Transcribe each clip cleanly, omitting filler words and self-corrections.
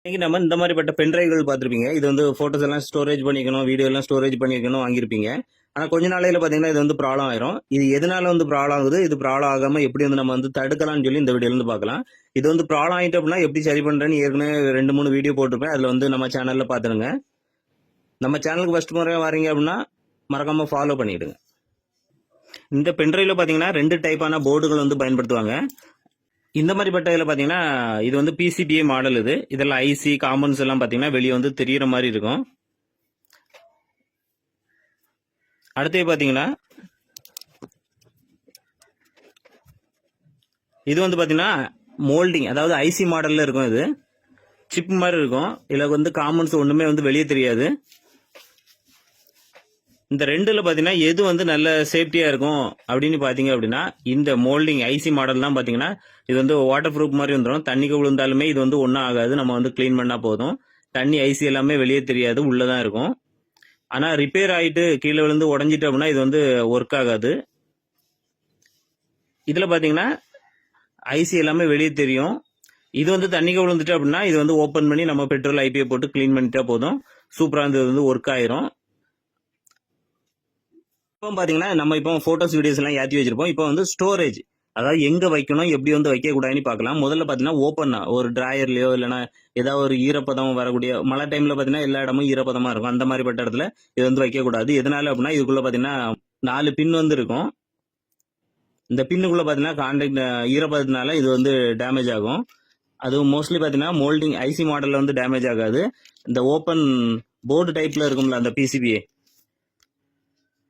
இன்னைக்கு நம்ம இந்த மாதிரிப்பட்ட பென்ட்ரைவ்கள் பார்த்துருப்பீங்க. இது வந்து ஃபோட்டோஸ் எல்லாம் ஸ்டோரேஜ் பண்ணிக்கணும், வீடியோ எல்லாம் ஸ்டோரேஜ் பண்ணிக்கணும் வாங்கியிருப்பீங்க. ஆனால் கொஞ்ச நாளையில பார்த்தீங்கன்னா இது வந்து ப்ராப்ளம் ஆயிரும். இது எதனால வந்து ப்ராப்ளம் ஆகுது, இது ப்ராப்ளம் ஆகாம எப்படி வந்து நம்ம வந்து தடுக்கலாம்னு சொல்லி இந்த வீடியோல இருந்து பார்க்கலாம். இது வந்து ப்ராப்ளம் ஆயிட்டு அப்படின்னா எப்படி சரி பண்றேன்னு ஏற்கனவே 2, 3 வீடியோ போட்டிருப்பேன். அதில் வந்து நம்ம சேனல்ல பார்த்துருங்க. நம்ம சேனலுக்கு ஃபர்ஸ்ட் முறையாக வரீங்க அப்படின்னா மறக்காம ஃபாலோ பண்ணிடுங்க. இந்த பென்ட்ரைவ்ல பார்த்தீங்கன்னா 2 டைப்பான போர்டுகள் வந்து பயன்படுத்துவாங்க. இந்த மாதிரி பட்டையில பாத்தீங்கன்னா இது வந்து பிசிபிஏ மாடல். இதெல்லாம் ஐசி காம்பவுண்ட்ஸ் எல்லாம் பாத்தீங்கன்னா வெளியே வந்து தெரியற மாதிரி இருக்கும். அடுத்து பாத்தீங்கன்னா இது வந்து பாத்தீங்கன்னா மோல்டிங், அதாவது ஐசி மாடல்ல இருக்கும். இது சிப் மாதிரி இருக்கும். இதுல வந்து காம்பவுண்ட்ஸ் ஒண்ணுமே வந்து வெளியே தெரியாது. இந்த ரெண்டுல பாத்தீங்கன்னா எது வந்து நல்ல சேஃப்டியா இருக்கும் அப்படின்னு பாத்தீங்க அப்படின்னா இந்த மோல்டிங் ஐசி மாடல் தான் பாத்தீங்கன்னா இது வந்து வாட்டர் ப்ரூஃப் மாதிரி வந்துடும். தண்ணிக்கு விழுந்தாலுமே இது வந்து ஒன்றும் ஆகாது. நம்ம வந்து கிளீன் பண்ணா போதும். தண்ணி ஐசி எல்லாமே வெளியே தெரியாது, உள்ளதான் இருக்கும். ஆனா ரிப்பேர் ஆயிட்டு கீழே விழுந்து உடஞ்சிட்டு அப்படின்னா இது வந்து ஒர்க் ஆகாது. இதுல பாத்தீங்கன்னா ஐசி எல்லாமே வெளியே தெரியும். இது வந்து தண்ணிக்கு விழுந்துட்டு அப்படின்னா இது வந்து ஓப்பன் பண்ணி நம்ம பெட்ரோல் ஐபிஐ போட்டு கிளீன் பண்ணிட்டா போதும். சூப்பரா வந்து ஒர்க் ஆயிரும். இப்போ பாத்தீங்கன்னா நம்ம இப்போ போட்டோஸ் வீடியோஸ் எல்லாம் ஏற்றி வச்சிருப்போம். இப்போ வந்து ஸ்டோரேஜ், அதாவது எங்க வைக்கணும் எப்படி வந்து வைக்க கூடாதுன்னு பார்க்கலாம். முதல்ல பாத்தீங்கன்னா ஓப்பன் ஒரு டிராயர்லயோ இல்லைன்னா ஏதாவது ஒரு ஈரப்பதம் வரக்கூடிய மழை டைம்ல பாத்தீங்கன்னா எல்லா இடமும் ஈரப்பதமா இருக்கும். அந்த மாதிரிப்பட்ட இடத்துல இது வந்து வைக்க கூடாது. எதனால அப்படின்னா இதுக்குள்ள பாத்தீங்கன்னா 4 பின் வந்து இருக்கும். இந்த பின்னுக்குள்ள பாத்தீங்கன்னா கான்டாக்ட் ஈரப்பதத்தினால இது வந்து டேமேஜ் ஆகும். அதுவும் மோஸ்ட்லி பாத்தீங்கன்னா மோல்டிங் ஐசி மாடல்ல வந்து டேமேஜ் ஆகாது. இந்த ஓப்பன் போர்டு டைப்ல இருக்கும்ல அந்த பிசிபிஏ,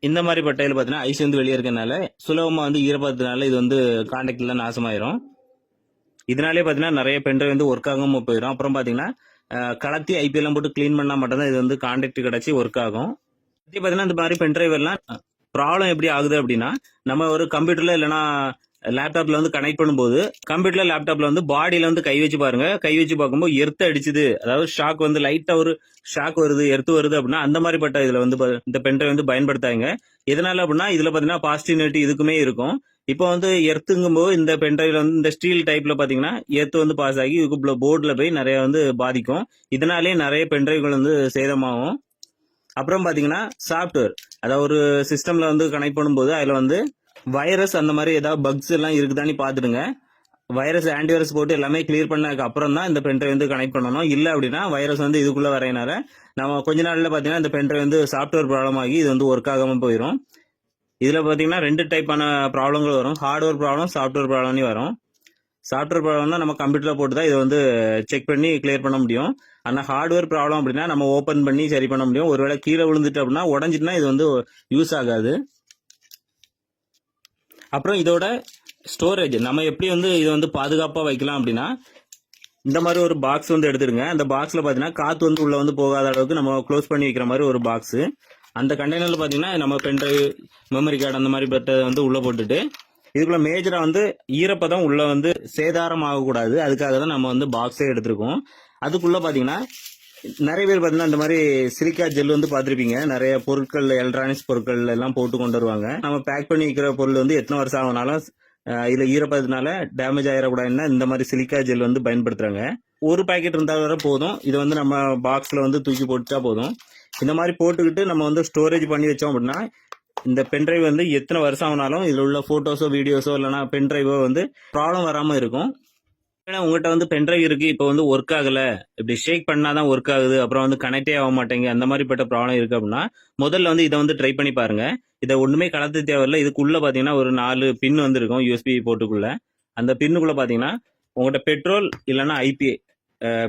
இந்த மாதிரி பட்டையில பாத்தீங்கன்னா ஐஸ் வந்து வெளியே இருக்கனால சுலபமா வந்து ஈரப்பதத்தினால இது வந்து கான்டாக்ட்ல நாசமாயிரும். இதனாலே பாத்தீங்கன்னா நிறைய பென்ட்ரைவ் வந்து ஒர்க் ஆகாம போயிடும். அப்புறம் பாத்தீங்கன்னா கலத்தி ஐபி எல்லாம் போட்டு கிளீன் பண்ணா மட்டும்தான் இது வந்து கான்டாக்ட் கிடைச்சி ஒர்க் ஆகும். பாத்தீங்கன்னா இந்த மாதிரி பென்ட்ரைவ் எல்லாம் ப்ராப்ளம் எப்படி ஆகுது அப்படின்னா நம்ம ஒரு கம்ப்யூட்டர்ல இல்லைன்னா லேப்டாப்ல வந்து கனெக்ட் பண்ணும்போது கம்ப்யூட்டர்ல லேப்டாப்ல வந்து பாடியில வந்து கை வச்சு பாருங்க. கை வச்சு பார்க்கும்போது எர்த்து அடிச்சுது, அதாவது ஷாக் வந்து லைட்டா ஒரு ஷாக் வருது, எர்த்து வருது அப்படின்னா அந்த மாதிரி பட்ட இதுல வந்து இந்த பென்ட்ரைவ் வந்து பயன்படுத்தாங்க. எதனால அப்படின்னா இதுல பாத்தீங்கன்னா பாசிட்டிவ் நெகட்டிவ் இதுக்குமே இருக்கும். இப்போ வந்து எர்த்துங்கும் போது இந்த பென்ட்ரைவ்ல வந்து இந்த ஸ்டீல் டைப்ல பாத்தீங்கன்னா எர்த்து வந்து பாஸ் ஆகி இதுக்குள்ள போர்டுல போய் நிறைய வந்து பாதிக்கும். இதனாலே நிறைய பென்ட்ரைவ்கள் வந்து சேதமாகும். அப்புறம் பாத்தீங்கன்னா சாஃப்ட்வேர், அதாவது ஒரு சிஸ்டம்ல வந்து கனெக்ட் பண்ணும்போது அதுல வந்து வைரஸ் அந்த மாதிரி ஏதாவது பக்ஸ் எல்லாம் இருக்குதான்னு பாத்துடுங்க. வைரஸ் ஆன்டிவைரஸ் போட்டு எல்லாமே கிளியர் பண்ணதுக்கு அப்புறம் தான் இந்த பென்ட்ரைவ் வந்து கனெக்ட் பண்ணணும். இல்ல அப்படின்னா வைரஸ் வந்து இதுக்குள்ள வரையினால நம்ம கொஞ்ச நாள்ல பாத்தீங்கன்னா இந்த பென்ட்ரைவ் வந்து சாஃப்ட்வேர் ப்ராப்ளம் ஆகி இது வந்து ஒர்க் ஆகாம போயிடும். இதுல பாத்தீங்கன்னா 2 டைப்பான ப்ராப்ளங்கள் வரும். ஹார்ட்வேர் ப்ராப்ளம், சாஃப்ட்வேர் ப்ராப்ளம்னு வரும். சாஃப்ட்வேர் ப்ராப்ளம்னா நம்ம கம்ப்யூட்டர்ல போட்டு தான் இதை வந்து செக் பண்ணி கிளியர் பண்ண முடியும். ஆனா ஹார்ட்வேர் ப்ராப்ளம் அப்படின்னா நம்ம ஓபன் பண்ணி சரி பண்ண முடியும். ஒருவேளை கீழே விழுந்துட்டு அப்படின்னா உடஞ்சிட்டுனா இது வந்து யூஸ் ஆகாது. அப்புறம் இதோட ஸ்டோரேஜ் நம்ம எப்படி வந்து இதை வந்து பாதுகாப்பா வைக்கலாம் அப்படின்னா இந்த மாதிரி ஒரு பாக்ஸ் வந்து எடுத்துடுங்க. அந்த பாக்ஸ்ல பாத்தீங்கன்னா காத்து வந்து உள்ள வந்து போகாத அளவுக்கு நம்ம க்ளோஸ் பண்ணி வைக்கிற மாதிரி ஒரு பாக்ஸ். அந்த கண்டெய்னர்ல பாத்தீங்கன்னா நம்ம பென்ட்ரைவ், மெமரி கார்டு அந்த மாதிரி பட்ட வந்து உள்ள போட்டுட்டு இதுக்குள்ள மேஜரா வந்து ஈரப்பதம் உள்ள வந்து சேதாரம் ஆகக்கூடாது. அதுக்காக தான் நம்ம வந்து பாக்ஸே எடுத்திருக்கோம். அதுக்குள்ள பாத்தீங்கன்னா நிறைய பேர் பாத்தீங்கன்னா இந்த மாதிரி சிலிக்கா ஜெல் வந்து பாத்திருப்பீங்க. நிறைய பொருட்கள், எலக்ட்ரானிக்ஸ் பொருட்கள் எல்லாம் போட்டு கொண்டு வருவாங்க. நம்ம பேக் பண்ணி வைக்கிற பொருள் வந்து எத்தனை வருஷம் ஆகுனாலும் இதுல ஈரப்பதத்தினால டேமேஜ் ஆயிடக்கூடாதுன்னா இந்த மாதிரி சிலிக்கா ஜெல் வந்து பயன்படுத்துறாங்க. ஒரு பாக்கெட் இருந்தா வர போதும். இது வந்து நம்ம பாக்ஸ்ல வந்து தூக்கி போட்டுட்டா போதும். இந்த மாதிரி போட்டுக்கிட்டு நம்ம வந்து ஸ்டோரேஜ் பண்ணி வச்சோம் அப்படின்னா இந்த பென்ட்ரைவ் வந்து எத்தனை வருஷம் ஆனாலும் இதுல உள்ள போட்டோஸோ வீடியோஸோ இல்லைன்னா பென்ட்ரைவோ வந்து ப்ராப்ளம் வராம இருக்கும். உங்ககிட்ட வந்து பென்ட்ரைவ் இருக்கு, இப்போ வந்து ஒர்க் ஆகல, இப்படி ஷேக் பண்ணாதான் ஒர்க் ஆகுது, அப்புறம் வந்து கனெக்டே ஆக மாட்டேங்க, அந்த மாதிரிப்பட்ட ப்ராப்ளம் இருக்கு அப்படின்னா முதல்ல வந்து இதை வந்து ட்ரை பண்ணி பாருங்க. இதை ஒண்ணுமே கலந்து தேவையில்லை. இதுக்குள்ள பாத்தீங்கன்னா ஒரு 4 பின் வந்து இருக்கும் யூஎஸ்பி போர்ட்டுக்குள்ள. அந்த பின்னுக்குள்ள பாத்தீங்கன்னா உங்கள்கிட்ட பெட்ரோல் இல்லைன்னா ஐபிஐ,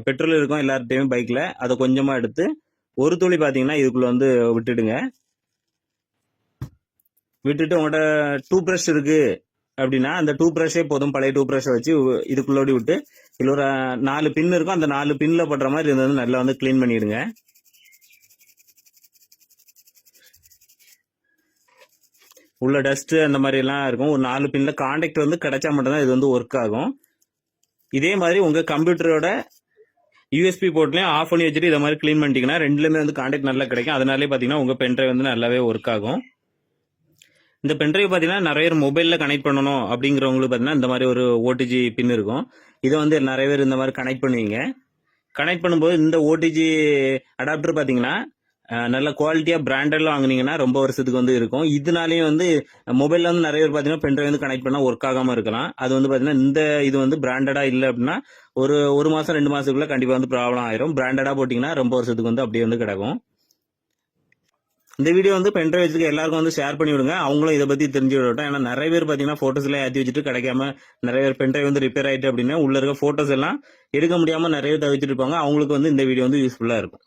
பெட்ரோல் இருக்கும் எல்லார்ட்டையுமே பைக்ல, அதை கொஞ்சமா எடுத்து ஒரு துளி பாத்தீங்கன்னா இதுக்குள்ள வந்து விட்டுடுங்க. விட்டுட்டு உங்கள்கிட்ட டூத் பிரஷ் இருக்கு அப்படின்னா அந்த டூத் பிரஷே போதும். பழைய டூத் பிரஷை வச்சு இதுக்குள்ளோடி விட்டு இதுல ஒரு 4 பின் இருக்கும். அந்த 4 பின்ல படுற மாதிரி இருந்தது நல்லா வந்து கிளீன் பண்ணிடுங்க. உள்ள டஸ்ட் அந்த மாதிரி எல்லாம் இருக்கும். ஒரு 4 பின்ல கான்டாக்ட் வந்து கிடைச்சா மட்டும்தான் இது வந்து ஒர்க் ஆகும். இதே மாதிரி உங்க கம்ப்யூட்டரோட யூஎஸ்பி போர்ட்லயும் ஆஃப் பண்ணி வச்சுட்டு இதை மாதிரி கிளீன் பண்ணிட்டீங்கன்னா ரெண்டுலயுமே வந்து கான்டாக்ட் நல்லா கிடைக்கும். அதனாலே பாத்தீங்கன்னா உங்க பென்ட்ரைவ் வந்து நல்லாவே ஒர்க் ஆகும். இந்த பென்ட்ரைவ் பாத்தீங்கன்னா நிறைய பேர் மொபைல்ல கனெக்ட் பண்ணணும் அப்படிங்கிறவங்களுக்கு பாத்தீங்கன்னா இந்த மாதிரி ஒரு ஓடிஜி பின் இருக்கும். இதை வந்து நிறைய பேர் இந்த மாதிரி கனெக்ட் பண்ணுவீங்க. கனெக்ட் பண்ணும்போது இந்த ஓடிஜி அடாப்டர் பார்த்தீங்கன்னா நல்ல குவாலிட்டியாக பிராண்டட்ல வாங்குனீங்கன்னா ரொம்ப வருஷத்துக்கு வந்து இருக்கும். இதனாலேயும் வந்து மொபைலில் வந்து நிறைய பேர் பார்த்தீங்கன்னா பென்ட்ரைவ் வந்து கனெக்ட் பண்ணால் ஒர்க் ஆகாமல் இருக்கலாம். அது வந்து பார்த்தீங்கன்னா இந்த இது வந்து பிராண்டடாக இல்லை அப்படின்னா ஒரு மாதம் 2 மாதத்துக்குள்ள கண்டிப்பாக வந்து ப்ராப்ளம் ஆயிரும். பிராண்டடாக போட்டிங்கன்னா ரொம்ப வருஷத்துக்கு வந்து அப்படியே வந்து கிடக்கும். இந்த வீடியோ வந்து பென்ட்ரைவ் வச்சுக்க எல்லாருக்கும் வந்து ஷேர் பண்ணி விடுங்க. அவங்களும் இதை பற்றி தெரிஞ்சு விடட்டும். ஏன்னா நிறைய பேர் பார்த்தீங்கன்னா ஃபோட்டோஸ்லாம் ஏற்றி வச்சுட்டு கிடைக்காம நிறைய பேர் பென்ட்ரைவ் வந்து ரிப்பேர் ஆயிட்டு அப்படின்னா உள்ள இருக்க ஃபோட்டோஸ் எல்லாம் எடுக்க முடியாமல் நிறைய பேர் தவிச்சிட்டு இருப்பாங்க. அவங்களுக்கு வந்து இந்த வீடியோ வந்து யூஸ்ஃபுல்லாக இருக்கும்.